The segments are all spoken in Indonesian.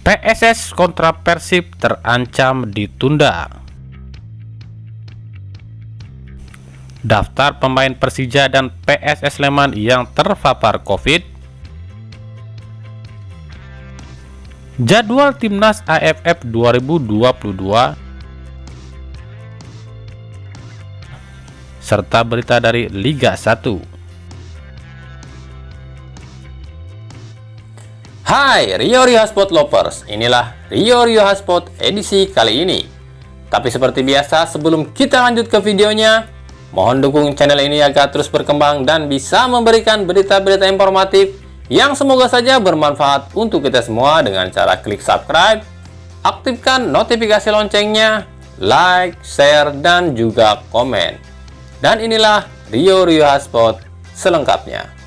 PSS kontra Persib terancam ditunda. Daftar pemain Persija dan PSS Sleman yang terpapar Covid. Jadwal Timnas AFF 2022 serta berita dari Liga 1. Hai Rio Hotspot Lovers, inilah Rio Hotspot edisi kali ini. Tapi seperti biasa, sebelum kita lanjut ke videonya, mohon dukung channel ini agar terus berkembang dan bisa memberikan berita-berita informatif yang semoga saja bermanfaat untuk kita semua dengan cara klik subscribe, aktifkan notifikasi loncengnya, like, share, dan juga komen. Dan inilah Rio Hotspot selengkapnya.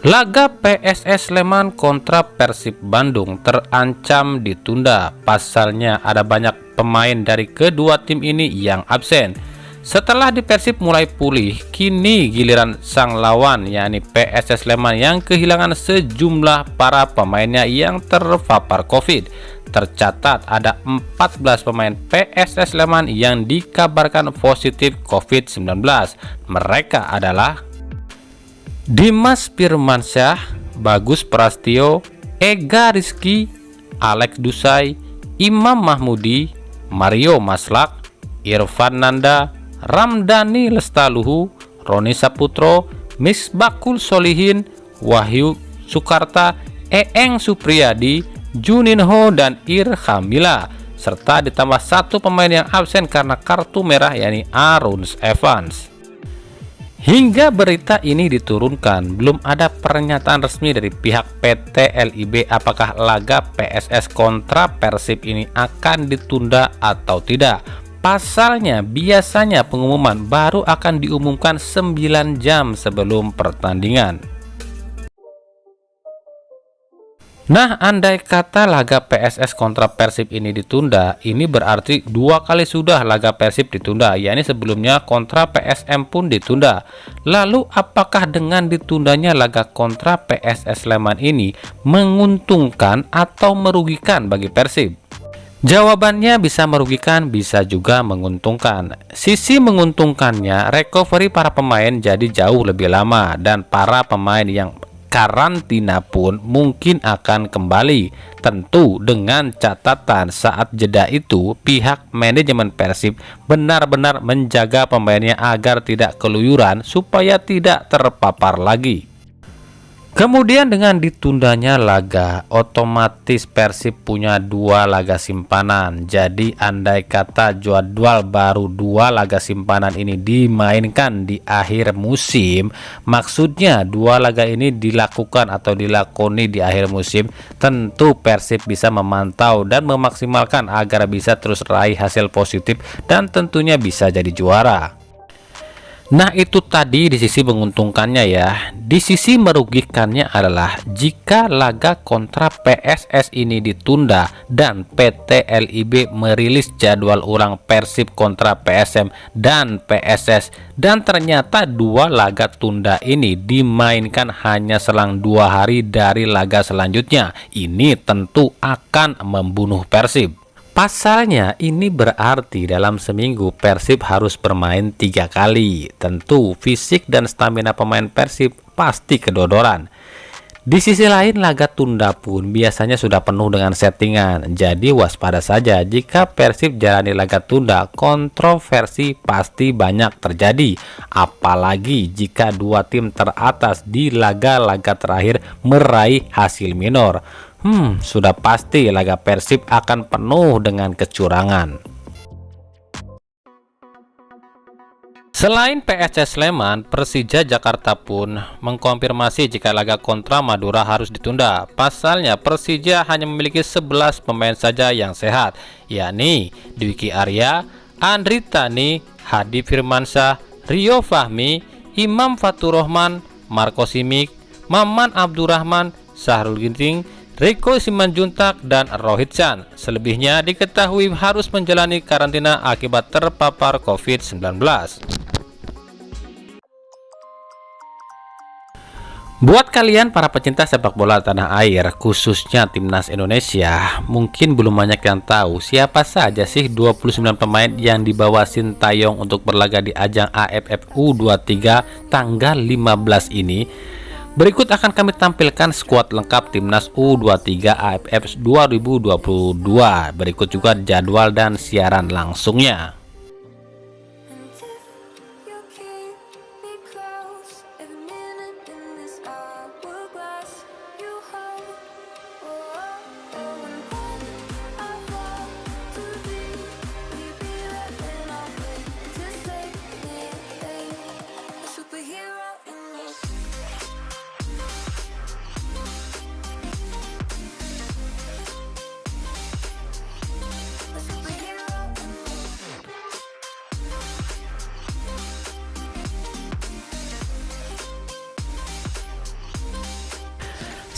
Laga PSS Sleman kontra Persib Bandung terancam ditunda. Pasalnya ada banyak pemain dari kedua tim ini yang absen. Setelah di Persib mulai pulih, kini giliran sang lawan yakni PSS Sleman yang kehilangan sejumlah para pemainnya yang terpapar Covid. Tercatat ada 14 pemain PSS Sleman yang dikabarkan positif Covid-19. Mereka adalah Dimas Firmansyah, Bagus Prastio, Ega Rizky, Alex Dusai, Imam Mahmudi, Mario Maslak, Irfan Nanda, Ramdhani Lestaluhu, Roni Saputro, Misbakul Solihin, Wahyu Sukarta, Eeng Supriyadi, Juninho, dan Irhamila, serta ditambah satu pemain yang absen karena kartu merah yakni Aruns Evans. Hingga berita ini diturunkan, belum ada pernyataan resmi dari pihak PT LIB apakah laga PSS kontra Persib ini akan ditunda atau tidak. Pasalnya biasanya pengumuman baru akan diumumkan 9 jam sebelum pertandingan. Nah, andai kata laga PSS kontra Persib ini ditunda, ini berarti 2 kali sudah laga Persib ditunda, yakni sebelumnya kontra PSM pun ditunda. Lalu apakah dengan ditundanya laga kontra PSS Sleman ini menguntungkan atau merugikan bagi Persib? Jawabannya bisa merugikan, bisa juga menguntungkan. Sisi menguntungkannya, recovery para pemain jadi jauh lebih lama dan para pemain yang karantina pun mungkin akan kembali, tentu dengan catatan saat jeda itu pihak manajemen Persib benar-benar menjaga pemainnya agar tidak keluyuran supaya tidak terpapar lagi. Kemudian dengan ditundanya laga, otomatis Persib punya 2 laga simpanan. Jadi andai kata jadwal baru 2 laga simpanan ini dimainkan di akhir musim, maksudnya 2 laga ini dilakukan atau dilakoni di akhir musim, tentu Persib bisa memantau dan memaksimalkan agar bisa terus raih hasil positif dan tentunya bisa jadi juara. Nah, itu tadi di sisi menguntungkannya ya. Di sisi merugikannya adalah jika laga kontra PSS ini ditunda dan PT LIB merilis jadwal ulang Persib kontra PSM dan PSS, dan ternyata 2 laga tunda ini dimainkan hanya selang 2 hari dari laga selanjutnya. Ini tentu akan membunuh Persib. Pasalnya ini berarti dalam seminggu Persib harus bermain 3 kali. Tentu fisik dan stamina pemain Persib pasti kedodoran. Di sisi lain laga tunda pun biasanya sudah penuh dengan settingan. Jadi waspada saja jika Persib jalani laga tunda, kontroversi pasti banyak terjadi. Apalagi jika 2 tim teratas di laga-laga terakhir meraih hasil minor. Sudah pasti laga Persib akan penuh dengan kecurangan. Selain PSS Sleman, Persija Jakarta pun mengkonfirmasi jika laga kontra Madura harus ditunda. Pasalnya Persija hanya memiliki 11 pemain saja yang sehat, yakni Dwiki Arya, Andri Tani, Hadi Firmansyah, Rio Fahmi, Imam Fatur Rahman, Marco Simic, Maman Abdurrahman, Sahrul Ginting, Rico Simanjuntak, dan Rohit Chan. Selebihnya diketahui harus menjalani karantina akibat terpapar COVID-19. Buat kalian para pecinta sepak bola tanah air, khususnya timnas Indonesia, mungkin belum banyak yang tahu siapa saja sih 29 pemain yang dibawa Sintayong untuk berlaga di ajang AFF U23 tanggal 15 ini. Berikut akan kami tampilkan skuad lengkap timnas U23 AFF 2022. Berikut juga jadwal dan siaran langsungnya.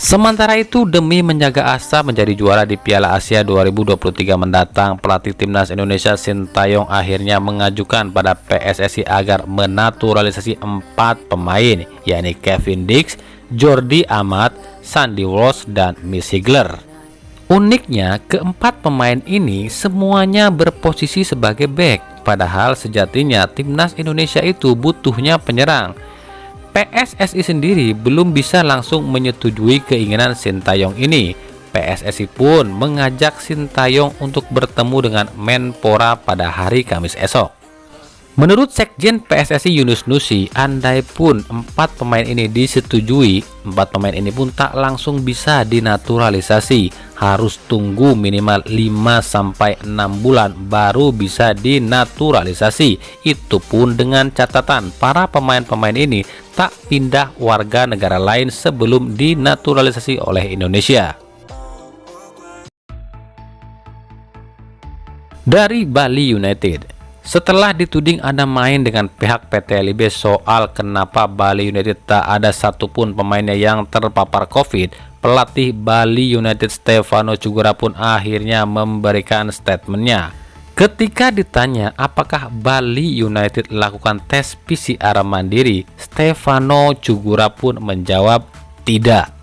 Sementara itu, demi menjaga asa menjadi juara di Piala Asia 2023 mendatang, pelatih timnas Indonesia Sintayong akhirnya mengajukan pada PSSI agar menaturalisasi 4 pemain, yakni Kevin Dix, Jordi Amat, Sandy Walsh, dan Miss Higler. Uniknya, keempat pemain ini semuanya berposisi sebagai bek, padahal sejatinya timnas Indonesia itu butuhnya penyerang. PSSI sendiri belum bisa langsung menyetujui keinginan Sintayong ini. PSSI pun mengajak Sintayong untuk bertemu dengan Menpora pada hari Kamis esok. Menurut Sekjen PSSI Yunus Nusi, andai pun 4 pemain ini disetujui, 4 pemain ini pun tak langsung bisa dinaturalisasi. Harus tunggu minimal 5-6 bulan baru bisa dinaturalisasi. Itu pun dengan catatan para pemain-pemain ini tak pindah warga negara lain sebelum dinaturalisasi oleh Indonesia. Dari Bali United. Setelah dituding ada main dengan pihak PT LIB soal kenapa Bali United tak ada satupun pemainnya yang terpapar COVID, pelatih Bali United Stefano Cugura pun akhirnya memberikan statementnya. Ketika ditanya apakah Bali United lakukan tes PCR mandiri, Stefano Cugura pun menjawab tidak.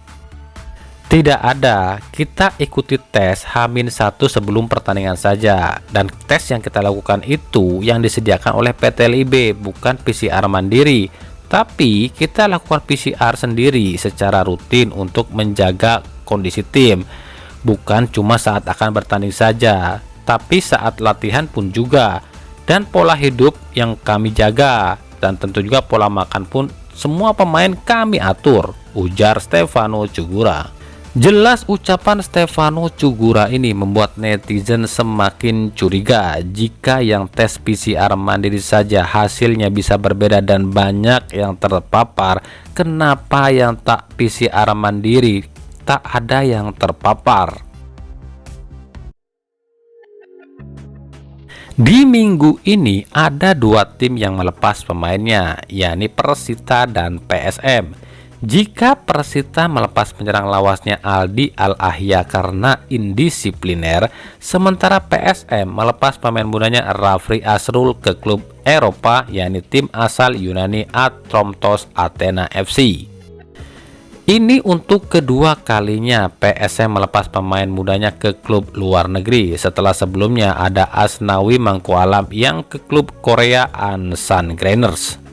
Tidak ada, kita ikuti tes H-1 sebelum pertandingan saja, dan tes yang kita lakukan itu yang disediakan oleh PT LIB, bukan PCR mandiri. Tapi kita lakukan PCR sendiri secara rutin untuk menjaga kondisi tim, bukan cuma saat akan bertanding saja, tapi saat latihan pun juga. Dan pola hidup yang kami jaga, dan tentu juga pola makan pun semua pemain kami atur, ujar Stefano Cugura. Jelas ucapan Stefano Cugura ini membuat netizen semakin curiga. Jika yang tes PCR mandiri saja hasilnya bisa berbeda dan banyak yang terpapar, kenapa yang tak PCR mandiri tak ada yang terpapar? Di minggu ini ada 2 tim yang melepas pemainnya, yakni Persita dan PSM. Jika Persita melepas penyerang lawasnya Aldi Al-Ahya karena indisipliner, sementara PSM melepas pemain mudanya Rafri Asrul ke klub Eropa, yakni tim asal Yunani Atromtos Athena FC. Ini untuk kedua kalinya PSM melepas pemain mudanya ke klub luar negeri, setelah sebelumnya ada Asnawi Mangkualam yang ke klub Korea Ansan Greiners.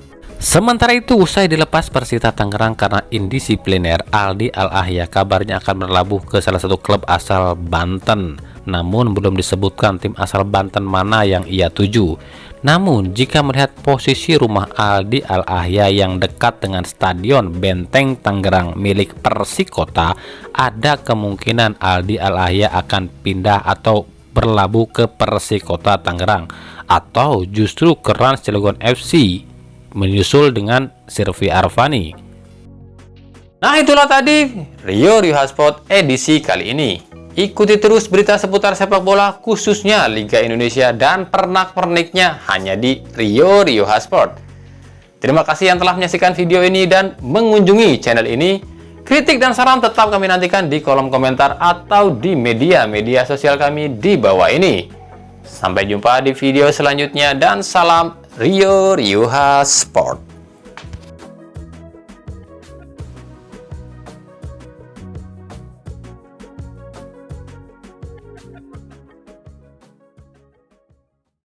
Sementara itu, usai dilepas Persita Tangerang karena indisipliner, Aldi Al-Ahya kabarnya akan berlabuh ke salah satu klub asal Banten. Namun belum disebutkan tim asal Banten mana yang ia tuju. Namun jika melihat posisi rumah Aldi Al-Ahya yang dekat dengan Stadion Benteng Tangerang milik Persikota, ada kemungkinan Aldi Al-Ahya akan pindah atau berlabuh ke Persikota Tangerang, atau justru ke Rans Cilegon FC menyusul dengan Sirvi Arvani. Nah, itulah tadi Rio Hotspot edisi kali ini. Ikuti terus berita seputar sepak bola khususnya Liga Indonesia dan pernak-perniknya hanya di Rio Hotspot. Terima kasih yang telah menyaksikan video ini dan mengunjungi channel ini. Kritik dan saran tetap kami nantikan di kolom komentar atau di media sosial kami di bawah ini. Sampai jumpa di video selanjutnya dan salam Rio Rioja Sport.